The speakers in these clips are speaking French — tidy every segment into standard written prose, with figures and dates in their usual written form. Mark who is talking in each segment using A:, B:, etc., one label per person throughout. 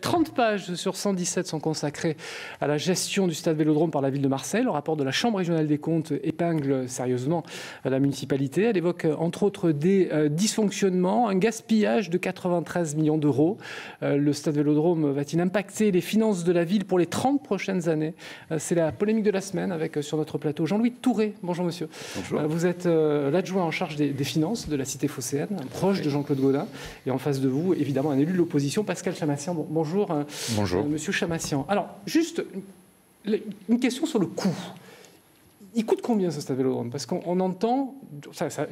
A: 30 pages sur 117 sont consacrées à la gestion du stade Vélodrome par la ville de Marseille. Le rapport de la Chambre régionale des comptes épingle sérieusement la municipalité. Elle évoque entre autres des dysfonctionnements, un gaspillage de 93 millions d'euros. Le stade Vélodrome va-t-il impacter les finances de la ville pour les 30 prochaines années? C'est la polémique de la semaine avec sur notre plateau Jean-Louis Touré. Bonjour monsieur.
B: Bonjour.
A: Vous êtes l'adjoint en charge des finances de la cité phocéenne, proche de Jean-Claude Gaudin. Et en face de vous, évidemment, un élu de l'opposition, Pascal Chamassian. Bonjour.
B: Bonjour.
A: Monsieur Chamassian. Alors, juste une question sur le coût. Il coûte combien ce stade Vélodrome? Parce qu'on entend,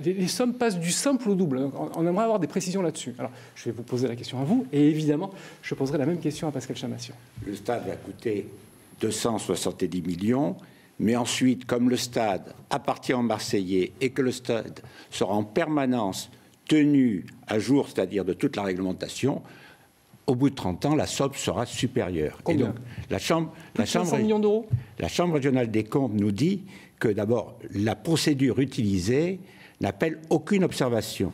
A: les sommes passent du simple au double. Donc, on aimerait avoir des précisions là-dessus. Alors, je vais vous poser la question à vous, et évidemment, je poserai la même question à Pascal Chamassian.
B: Le stade va coûter 270 millions, mais ensuite, comme le stade appartient aux Marseillais et que le stade sera en permanence tenu à jour, c'est-à-dire de toute la réglementation, au bout de 30 ans, la somme sera supérieure.
A: Combien?
B: Et donc, la Chambre
A: 500 millions d'euros.
B: La Chambre régionale des comptes nous dit que d'abord, la procédure utilisée n'appelle aucune observation.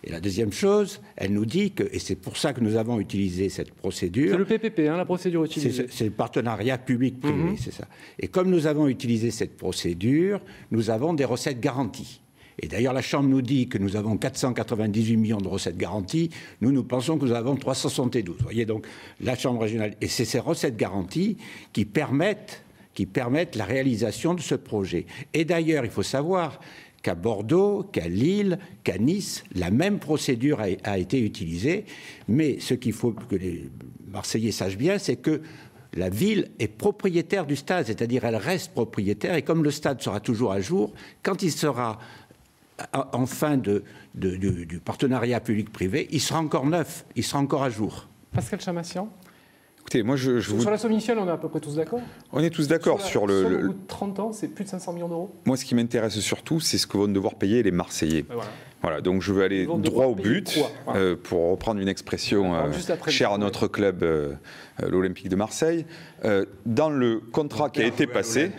B: Et la deuxième chose, elle nous dit que, et c'est pour ça que nous avons utilisé cette procédure...
A: C'est le PPP, la procédure utilisée.
B: C'est le partenariat public-privé, c'est ça. Et comme nous avons utilisé cette procédure, nous avons des recettes garanties. Et d'ailleurs, la Chambre nous dit que nous avons 498 millions de recettes garanties. Nous pensons que nous avons 372. Vous voyez, donc, la Chambre régionale... Et c'est ces recettes garanties qui permettent la réalisation de ce projet. Et d'ailleurs, il faut savoir qu'à Bordeaux, qu'à Lille, qu'à Nice, la même procédure a été utilisée. Mais ce qu'il faut que les Marseillais sachent bien, c'est que la ville est propriétaire du stade, c'est-à-dire elle reste propriétaire. Et comme le stade sera toujours à jour, quand il sera en fin du partenariat public-privé, il sera encore neuf, il sera encore à jour.
A: Pascal Chamassian.
C: Écoutez, moi
A: sur la somme initiale, on est à peu près tous d'accord?
C: On est tous d'accord sur le...
A: Au bout de 30 ans, c'est plus de 500 millions d'euros.
C: Moi, ce qui m'intéresse surtout, c'est ce que vont devoir payer les Marseillais. Voilà, donc je veux aller droit au but, pour reprendre une expression chère à notre club, l'Olympique de Marseille. Dans le contrat qui a été passé,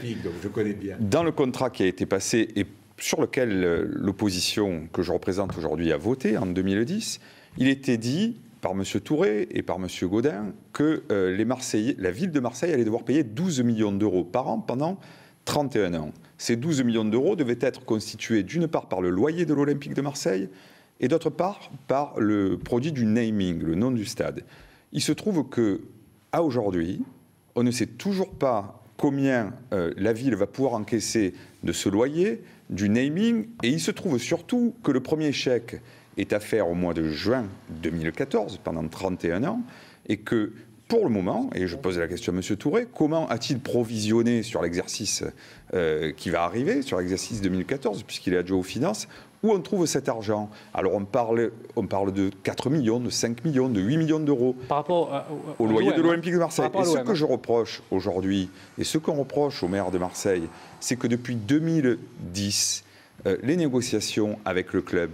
C: dans le contrat qui a été passé et sur lequel l'opposition que je représente aujourd'hui a voté en 2010, il était dit par M. Touré et par M. Gaudin que la ville de Marseille allait devoir payer 12 millions d'euros par an pendant 31 ans. Ces 12 millions d'euros devaient être constitués d'une part par le loyer de l'Olympique de Marseille et d'autre part par le produit du naming, le nom du stade. Il se trouve qu'à aujourd'hui, on ne sait toujours pas combien la ville va pouvoir encaisser de ce loyer, du naming, et il se trouve surtout que le premier chèque est à faire au mois de juin 2014, pendant 31 ans, et que pour le moment, et je pose la question à M. Touré, comment a-t-il provisionné sur l'exercice qui va arriver, sur l'exercice 2014, puisqu'il est adjoint aux finances, où on trouve cet argent? Alors on parle de 4 millions, de 5 millions, de 8 millions d'euros
A: par rapport
C: au loyer de l'Olympique de Marseille. Et ce que je reproche aujourd'hui, et ce qu'on reproche au maire de Marseille, c'est que depuis 2010, les négociations avec le club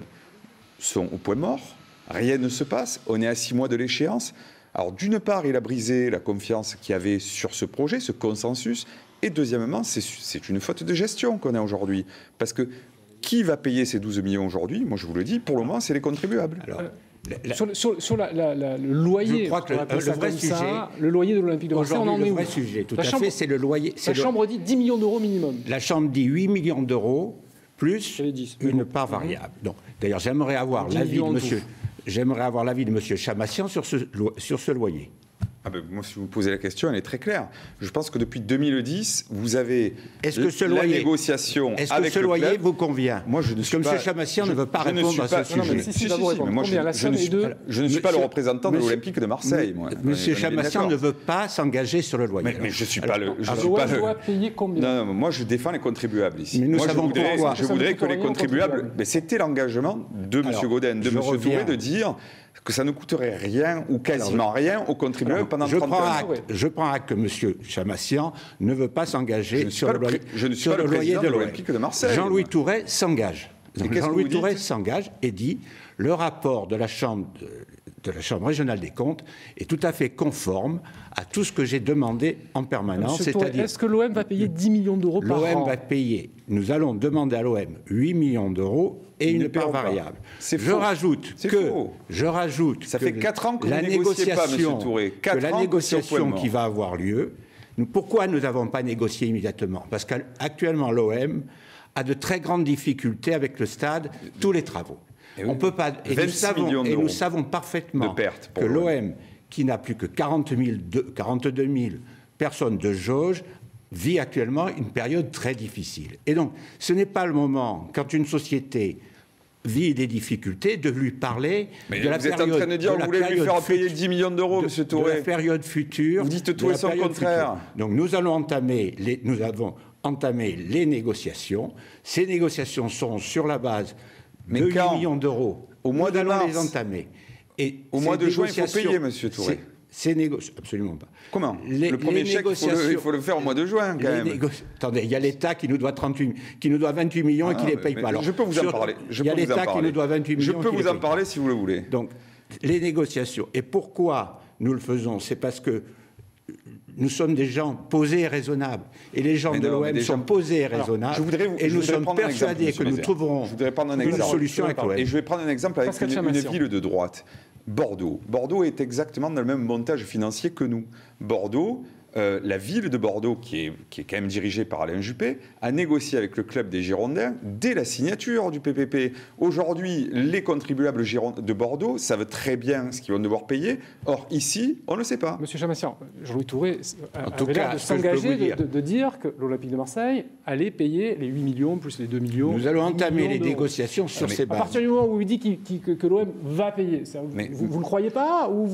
C: sont au point mort, rien ne se passe, on est à 6 mois de l'échéance. Alors d'une part, il a brisé la confiance qu'il y avait sur ce projet, ce consensus, et deuxièmement, c'est une faute de gestion qu'on a aujourd'hui. Parce que qui va payer ces 12 millions aujourd'hui? Moi je vous le dis, pour le moment, c'est les contribuables. Alors,
A: sur le loyer,
B: je crois que
A: le loyer de l'Olympique de Marseille, on en est où?
B: Le vrai sujet, tout à fait, c'est le loyer.
A: La Chambre dit 10 millions d'euros minimum.
B: La Chambre dit 8 millions d'euros plus une part variable. D'ailleurs, j'aimerais avoir l'avis de M. Chamassian sur ce loyer.
C: Moi, si vous me posez la question, elle est très claire. Je pense que depuis 2010, vous avez la négociation avec le club.
B: Est-ce que ce loyer vous convient?
C: Moi, je ne suis pas...
B: M. Chamassian ne veut pas répondre à ce sujet.
C: Je ne suis pas le représentant de l'Olympique de Marseille.
B: M. Chamassian ne veut pas s'engager sur le loyer.
C: Mais je ne suis pas le...
A: Je dois payer combien?
C: Non, moi, je défends les contribuables ici.
B: Mais nous savons pourquoi.
C: Je voudrais que les contribuables... Mais c'était l'engagement de M. Gaudin, de M. Touré, de dire que ça ne coûterait rien ou quasiment rien aux contribuables pendant 30 ans.
B: Je prends acte que M. Chamassian ne veut pas s'engager sur le loyer de
C: l'Olympique de Marseille.
B: Jean-Louis Touré s'engage. Jean-Louis Touré s'engage et dit le rapport de la Chambre régionale des comptes est tout à fait conforme à tout ce que j'ai demandé en permanence.
A: C'est-à-dire, est-ce que l'OM va payer 10 millions d'euros par an?
B: L'OM va payer, nous allons demander à l'OM 8 millions d'euros et une part variable.
C: Je rajoute
B: ça
C: fait 4 ans que la négociation,
B: qui va avoir lieu. Pourquoi nous n'avons pas négocié immédiatement? Parce qu'actuellement l'OM a de très grandes difficultés avec le stade, tous les travaux. On peut pas. Et nous savons parfaitement que l'OM, qui n'a plus que 42 000 personnes de jauge, vit actuellement une période très difficile. Et donc, ce n'est pas le moment, quand une société vit des difficultés, de lui parler de la période.
C: Vous êtes en train de dire que vous voulez lui faire payer 10 millions d'euros, M. Touré.
B: De la période future.
C: Vous dites tout et son contraire.
B: Donc, nous avons entamé les négociations. Ces négociations sont sur la base de 8 millions d'euros.
C: Au mois de mars.
B: Les entamer. Et
C: au mois de juin, il faut payer, M. Touré.
B: Absolument pas.
C: Comment? Le premier chèque, il faut le faire au mois de juin, quand même.
B: Attendez, il y a l'État qui nous doit 28 millions et qui ne les paye pas. Alors,
C: je peux vous en parler.
B: Il y a l'État qui nous doit 28 millions.
C: Je peux vous en parler si vous le voulez.
B: Donc, les négociations. Et pourquoi nous le faisons? C'est parce que nous sommes des gens posés et raisonnables. Et les gens de l'OM sont posés et raisonnables. Et nous sommes persuadés que nous trouverons une solution avec l'OM.
C: Et je vais prendre un exemple avec une ville de droite. Bordeaux. Bordeaux est exactement dans le même montage financier que nous. Bordeaux, la ville de Bordeaux, qui est quand même dirigée par Alain Juppé, a négocié avec le club des Girondins dès la signature du PPP. Aujourd'hui, les contribuables de Bordeaux savent très bien ce qu'ils vont devoir payer. Or, ici, on ne le sait pas.
A: Monsieur Chamassian, Jean-Louis Touré avait l'air de s'engager de dire que l'Olympique de Marseille allait payer les 8 millions plus les 2 millions.
B: Nous allons entamer les négociations sur ces bases.
A: À partir du moment où il dit que l'OM va payer, vous ne le croyez pas ou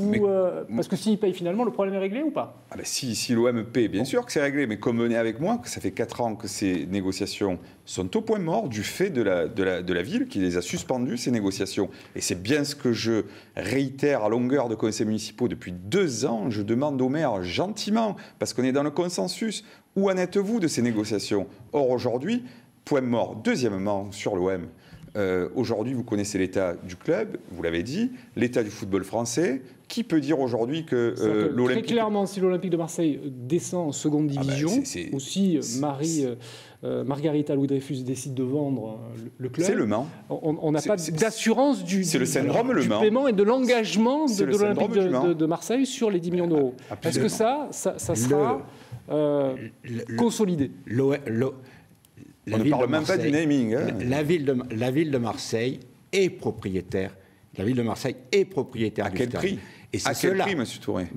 A: parce que s'il paye finalement, le problème est réglé ou pas?
C: Si l'OM paie, bien sûr que c'est réglé, mais convenez avec moi que ça fait 4 ans que ces négociations sont au point mort du fait de la ville qui les a suspendues, ces négociations. Et c'est bien ce que je réitère à longueur de conseils municipaux depuis 2 ans. Je demande au maire gentiment, parce qu'on est dans le consensus, où en êtes-vous de ces négociations? Or, aujourd'hui, point mort. Deuxièmement, sur l'OM, aujourd'hui, vous connaissez l'état du club, vous l'avez dit, l'état du football français. Qui peut dire aujourd'hui que l'Olympique...
A: Très clairement, si l'Olympique de Marseille descend en seconde division, ou si Margarita Louis-Dreyfus décide de vendre le club,
C: c'est le Mans.
A: On n'a pas d'assurance du paiement et de l'engagement de l'Olympique de Marseille sur les 10 millions d'euros. Est-ce que ça sera consolidé?
C: On ne parle même pas du naming.
B: La ville de Marseille est propriétaire. La ville de Marseille est propriétaire du stade.
C: À quel prix? Et à quel prix, M. Touré?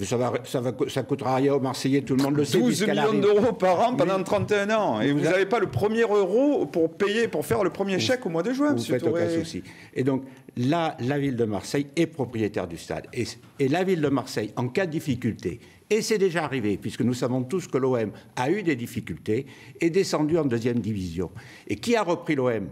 B: Ça coûtera rien aux Marseillais, tout le monde le sait.
C: 12 millions d'euros par an pendant 31 ans. Et vous n'avez pas le premier euro pour payer, pour faire le premier chèque au mois de juin, M. Touré.
B: Vous faites aucun souci. Et donc, là, la ville de Marseille est propriétaire du stade. Et la ville de Marseille, en cas de difficulté, et c'est déjà arrivé, puisque nous savons tous que l'OM a eu des difficultés, est descendu en deuxième division. Et qui a repris l'OM?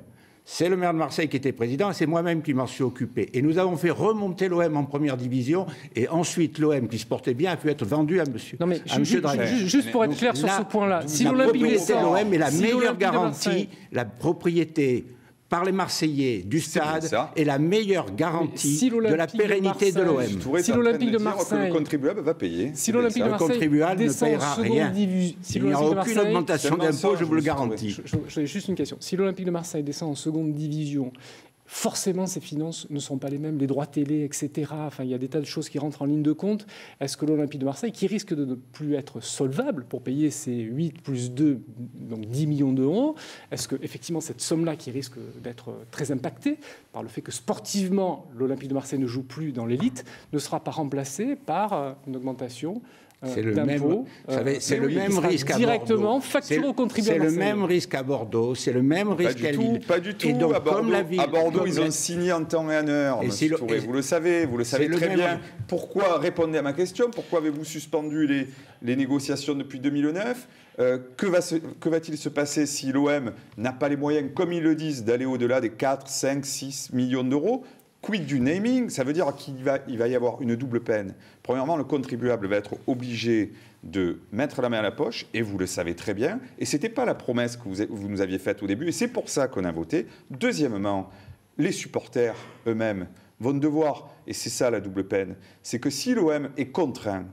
B: C'est le maire de Marseille qui était président, et c'est moi-même qui m'en suis occupé. Et nous avons fait remonter l'OM en première division, et ensuite l'OM, qui se portait bien, a pu être vendu à monsieur.
A: Non mais juste pour être clair sur ce point-là, si l'Olympique
B: de l'OM est la meilleure garantie, la propriété par les Marseillais du stade est la meilleure garantie de la pérennité de l'OM.
C: Si l'Olympique de Marseille, le contribuable va payer.
A: Si l'Olympique de Marseille,
B: le contribuable ne paiera rien. Il n'y aura aucune augmentation d'impôt, je vous le garantis.
A: J'ai juste une question. Si l'Olympique de Marseille descend en seconde division, forcément, ces finances ne sont pas les mêmes, les droits télé, etc. Enfin, il y a des tas de choses qui rentrent en ligne de compte. Est-ce que l'Olympique de Marseille, qui risque de ne plus être solvable pour payer ces 8 plus 2, donc 10 millions d'euros, est-ce que effectivement cette somme-là qui risque d'être très impactée par le fait que sportivement, l'Olympique de Marseille ne joue plus dans l'élite, ne sera pas remplacée par une augmentation
B: c'est le même risque à
A: directement facturé aux contribuables.
B: C'est le même risque à Bordeaux, c'est le même risque à Lille.
C: Pas du tout. Et donc, à Bordeaux, ils ont signé en temps et en heure. Vous le savez très bien. Pourquoi? Répondez à ma question. Pourquoi avez-vous suspendu les négociations depuis 2009? Que va-t-il se passer si l'OM n'a pas les moyens, comme ils le disent, d'aller au-delà des 4, 5, 6 millions d'euros? Quid du naming? Ça veut dire qu'il va y avoir une double peine. Premièrement, le contribuable va être obligé de mettre la main à la poche, et vous le savez très bien, et ce n'était pas la promesse que vous nous aviez faite au début, et c'est pour ça qu'on a voté. Deuxièmement, les supporters eux-mêmes vont devoir, et c'est ça la double peine, c'est que si l'OM est contraint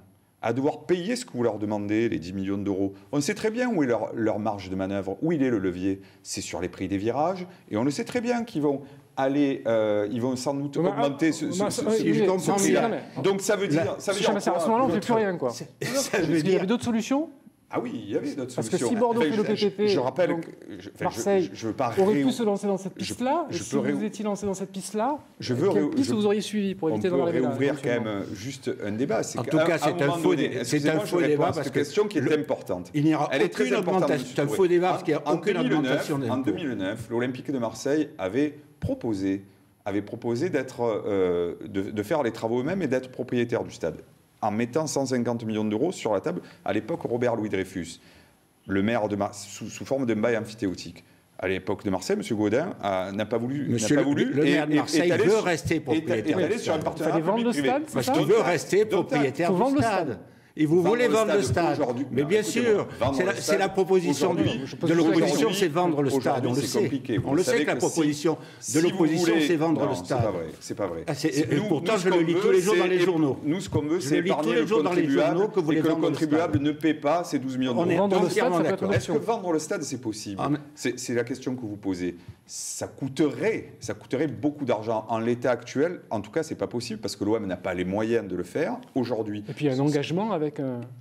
C: à devoir payer ce que vous leur demandez, les 10 millions d'euros, on sait très bien où est leur marge de manœuvre, où il est le levier, c'est sur les prix des virages, et on le sait très bien qu'ils vont ils vont sans doute augmenter ce prix-là. Donc ça veut dire...
A: À ce moment-là, on ne fait plus rien, quoi. Il y avait d'autres solutions?
C: Ah oui, il y avait d'autres solutions.
A: Parce que si Bordeaux fait le PPP,
C: je rappelle
A: Marseille aurait pu se lancer dans cette piste-là. Et si vous étiez lancé dans cette piste-là, quelle piste vous auriez suivi pour éviter d'en arriver là?
C: On peut réouvrir quand même juste un débat.
B: En tout cas, c'est un faux débat parce que
C: question qui est importante.
B: Il n'y aura aucune augmentation. C'est un faux débat parce qu'il n'y a aucune augmentation d'impôts.
C: En 2009, l'Olympique de Marseille avait proposé de faire les travaux eux-mêmes et d'être propriétaire du stade, en mettant 150 millions d'euros sur la table. À l'époque, Robert Louis Dreyfus, le maire sous forme d'un bail amphithéotique. À l'époque de Marseille, M. Gaudin n'a pas voulu.
B: Le maire de Marseille veut rester propriétaire du stade.
A: Il fallait vendre le stade,
B: parce qu'il veut rester propriétaire du stade. Et vous voulez vendre le stade. Mais bien sûr, c'est la proposition de l'opposition, c'est vendre le stade. On le sait. On le sait que la proposition de l'opposition, c'est vendre le stade.
C: C'est pas vrai.
B: Pourtant, je le lis tous les jours dans les journaux.
C: Nous, ce qu'on veut, c'est épargner le contribuable et que le contribuable ne paie pas ces 12 millions d'euros. Est-ce que vendre le stade, c'est possible? C'est la question que vous posez. Ça coûterait beaucoup d'argent. En l'état actuel, en tout cas, c'est pas possible parce que l'OM n'a pas les moyens de le faire aujourd'hui.
A: Et puis il y a un engagement avec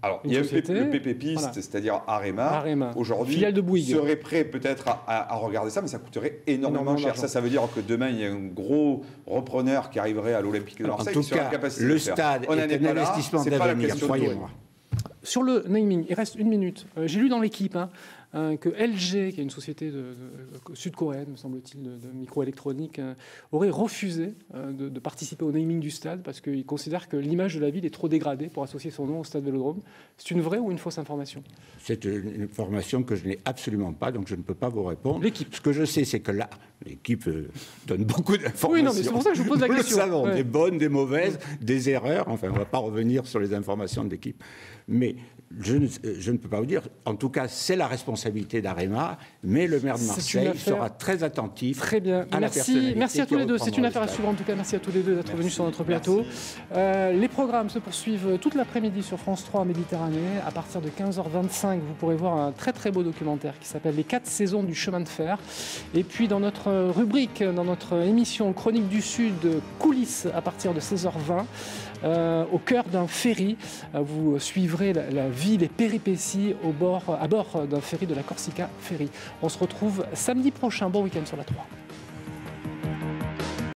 C: alors, il y a le PP Piste, voilà. C'est-à-dire Arema, aujourd'hui, serait prêt peut-être à regarder ça, mais ça coûterait énormément cher. Ça veut dire que demain, il y a un gros repreneur qui arriverait à l'Olympique de Marseille.
B: En tout cas, le stade est un investissement d'avenir, croyez-moi.
A: Sur le naming, il reste une minute. J'ai lu dans l'équipe que LG, qui est une société sud-coréenne, me semble-t-il, de microélectronique, aurait refusé de participer au naming du stade parce qu'il considère que l'image de la ville est trop dégradée pour associer son nom au stade Vélodrome. C'est une vraie ou une fausse information? C'est
B: une information que je n'ai absolument pas, donc je ne peux pas vous répondre.
A: L'équipe.
B: Ce que je sais, c'est que là, l'équipe donne beaucoup d'informations.
A: Oui, non, mais c'est pour ça que je vous pose la question.
B: Nous le savons, des bonnes, des mauvaises, des erreurs. Enfin, on ne va pas revenir sur les informations de l'équipe. Mais je ne peux pas vous dire. En tout cas, c'est la responsabilité d'Arema, mais le maire de Marseille sera très attentif.
A: Très bien. Merci à tous les deux. C'est une affaire à suivre. En tout cas, merci à tous les deux d'être venus sur notre plateau. Les programmes se poursuivent toute l'après-midi sur France 3 en Méditerranée. À partir de 15h25, vous pourrez voir un très très beau documentaire qui s'appelle Les 4 saisons du chemin de fer. Et puis dans notre rubrique, dans notre émission Chronique du Sud, coulisses à partir de 16h20. Au cœur d'un ferry, vous suivrez la vie, les péripéties à bord d'un ferry de la Corsica Ferry. On se retrouve samedi prochain. Bon week-end sur la 3.